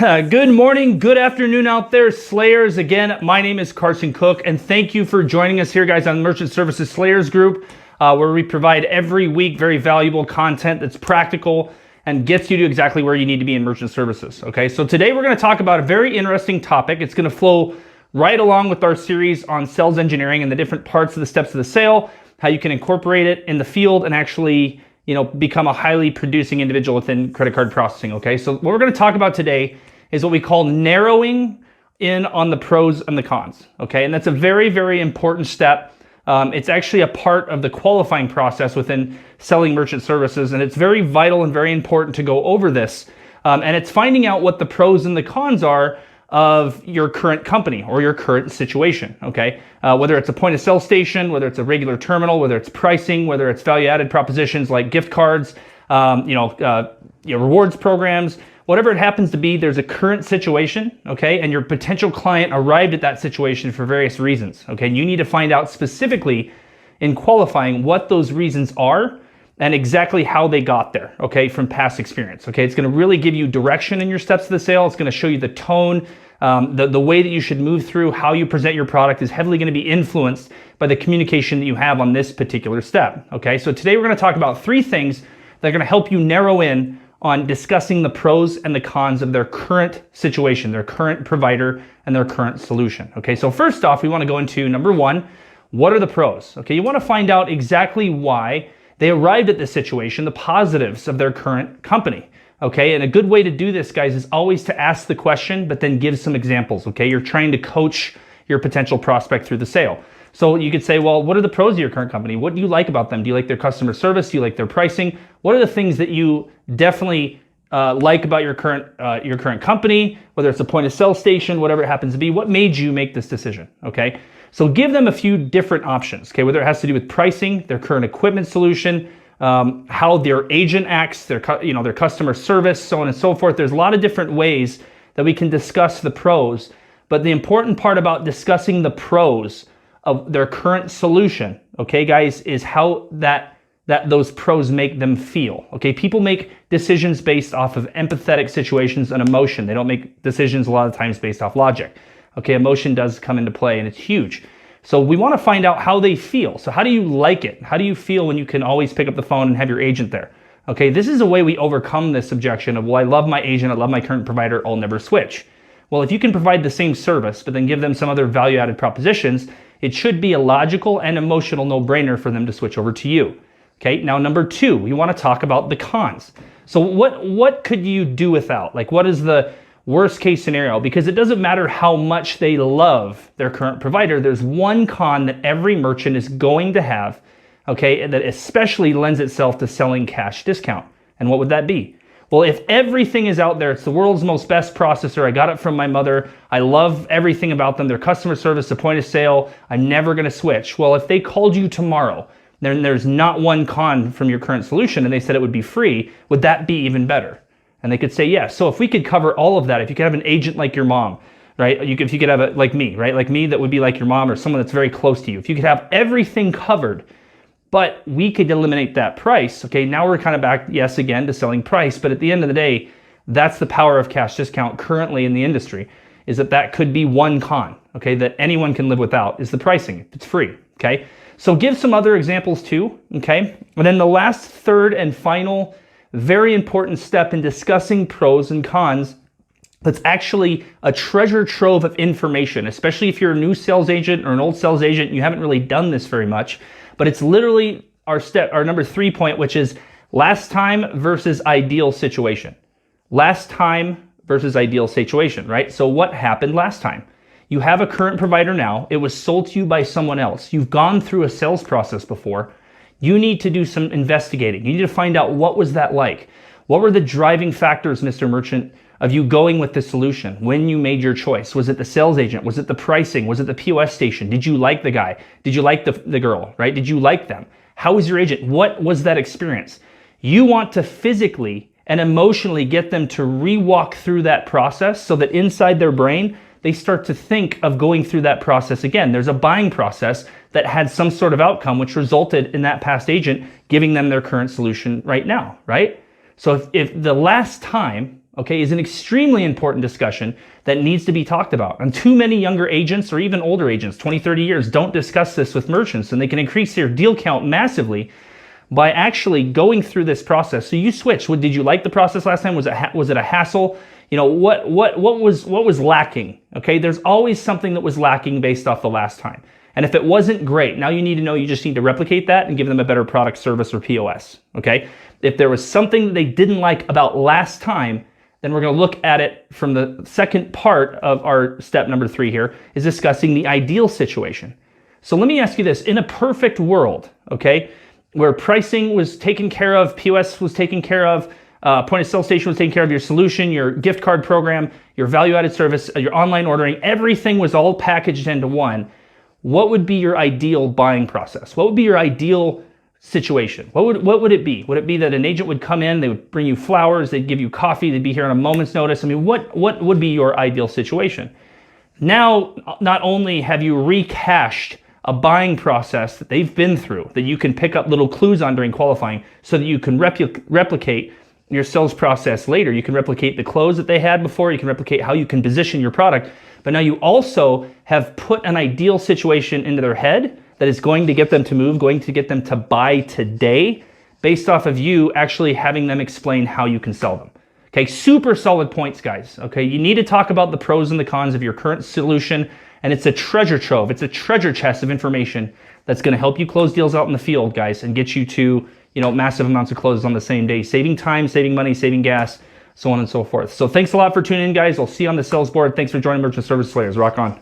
Good morning, good afternoon out there, Slayers. Again, my name is Carson Cook, and thank you for joining us here, guys, on Merchant Services Slayers Group, where we provide every week very valuable content that's practical and gets you to exactly where you need to be in merchant services. Okay, so today we're going to talk about a very interesting topic. It's going to flow right along with our series on sales engineering and the different parts of the steps of the sale, how you can incorporate it in the field and actually become a highly producing individual within credit card processing. Okay, so what we're going to talk about today is what we call narrowing in on the pros and the cons. Okay, and that's a very, very important step. It's actually a part of the qualifying process within selling merchant services, and it's very vital and very important to go over this. And it's finding out what the pros and the cons are of your current company or your current situation, okay? Whether it's a point of sale station, whether it's a regular terminal, whether it's pricing, whether it's value-added propositions like gift cards, rewards programs, whatever it happens to be, there's a current situation, okay? And your potential client arrived at that situation for various reasons, okay? And you need to find out specifically in qualifying what those reasons are and exactly how they got there, okay, from past experience, okay? It's gonna really give you direction in your steps to the sale. It's gonna show you the tone, the way that you should move through, how you present your product is heavily gonna be influenced by the communication that you have on this particular step, okay? So today we're gonna talk about 3 things that are gonna help you narrow in on discussing the pros and the cons of their current situation, their current provider, and their current solution, okay? So first off, we wanna go into number 1, what are the pros? Okay, you wanna find out exactly why they arrived at this situation, the positives of their current company, okay? And a good way to do this, guys, is always to ask the question, but then give some examples, okay? You're trying to coach your potential prospect through the sale. So you could say, well, what are the pros of your current company? What do you like about them? Do you like their customer service? Do you like their pricing? What are the things that you definitely like about your current company, whether it's a point of sale station, whatever it happens to be? What made you make this decision, okay? So give them a few different options, okay? Whether it has to do with pricing, their current equipment solution, how their agent acts, their customer service, so on and so forth. There's a lot of different ways that we can discuss the pros, but the important part about discussing the pros of their current solution, okay, guys, is how that those pros make them feel, okay? People make decisions based off of empathetic situations and emotion. They don't make decisions a lot of times based off logic. Okay, emotion does come into play and it's huge. So we want to find out how they feel. So how do you like it? How do you feel when you can always pick up the phone and have your agent there? Okay, this is a way we overcome this objection of, well, I love my agent, I love my current provider, I'll never switch. Well, if you can provide the same service, but then give them some other value-added propositions, it should be a logical and emotional no-brainer for them to switch over to you. Okay, now number 2, we want to talk about the cons. So what could you do without? Like, what is the worst case scenario? Because it doesn't matter how much they love their current provider, there's one con that every merchant is going to have, okay, that especially lends itself to selling cash discount. And what would that be? Well, if everything is out there, it's the world's most best processor, I got it from my mother, I love everything about them, their customer service, the point of sale, I'm never gonna switch. Well, if they called you tomorrow, then there's not one con from your current solution and they said it would be free, would that be even better? And they could say yes. So if we could cover all of that, if you could have an agent like your mom, right? If you could have like me, right? Like me, that would be like your mom or someone that's very close to you. If you could have everything covered, but we could eliminate that price, okay? Now we're kind of back, yes, again, to selling price, but at the end of the day, that's the power of cash discount currently in the industry, is that could be one con, okay? That anyone can live without is the pricing. It's free, okay? So give some other examples too, okay? And then the last, third, and final very important step in discussing pros and cons, that's actually a treasure trove of information, especially if you're a new sales agent or an old sales agent and you haven't really done this very much, but it's literally our number 3 point, which is last time versus ideal situation. Last time versus ideal situation, right? So what happened last time? You have a current provider now, it was sold to you by someone else. You've gone through a sales process before. You need to do some investigating. You need to find out, what was that like? What were the driving factors, Mr. Merchant, of you going with the solution when you made your choice? Was it the sales agent? Was it the pricing? Was it the POS station? Did you like the guy? Did you like the girl, right? Did you like them? How was your agent? What was that experience? You want to physically and emotionally get them to re-walk through that process so that inside their brain, they start to think of going through that process again. There's a buying process that had some sort of outcome which resulted in that past agent giving them their current solution right now, right? So if the last time, okay, is an extremely important discussion that needs to be talked about. And too many younger agents or even older agents, 20, 30 years, don't discuss this with merchants, and they can increase their deal count massively by actually going through this process. So you switched. Did you like the process last time? Was it a hassle? You know, what was lacking? Okay, there's always something that was lacking based off the last time. And if it wasn't great, now you need to know you just need to replicate that and give them a better product, service, or POS. Okay, if there was something that they didn't like about last time, then we're going to look at it from the second part of our step number 3 here, is discussing the ideal situation. So let me ask you this: in a perfect world, okay, where pricing was taken care of, POS was taken care of, point of sale station was taken care of, your solution, your gift card program, your value-added service, your online ordering, everything was all packaged into one. What would be your ideal buying process? What would be your ideal situation? What would it be? Would it be that an agent would come in, they would bring you flowers, they'd give you coffee, they'd be here on a moment's notice? I mean, what would be your ideal situation? Now, not only have you recached a buying process that they've been through, that you can pick up little clues on during qualifying so that you can replicate your sales process later. You can replicate the close that they had before, you can replicate how you can position your product, but now you also have put an ideal situation into their head that is going to get them to move, going to get them to buy today, based off of you actually having them explain how you can sell them. Okay, super solid points, guys. Okay, you need to talk about the pros and the cons of your current solution, and it's a treasure trove. It's a treasure chest of information that's going to help you close deals out in the field, guys, and get you to, you know, massive amounts of closes on the same day, saving time, saving money, saving gas, so on and so forth. So thanks a lot for tuning in, guys. I'll see you on the sales board. Thanks for joining Merchant Service Slayers. Rock on.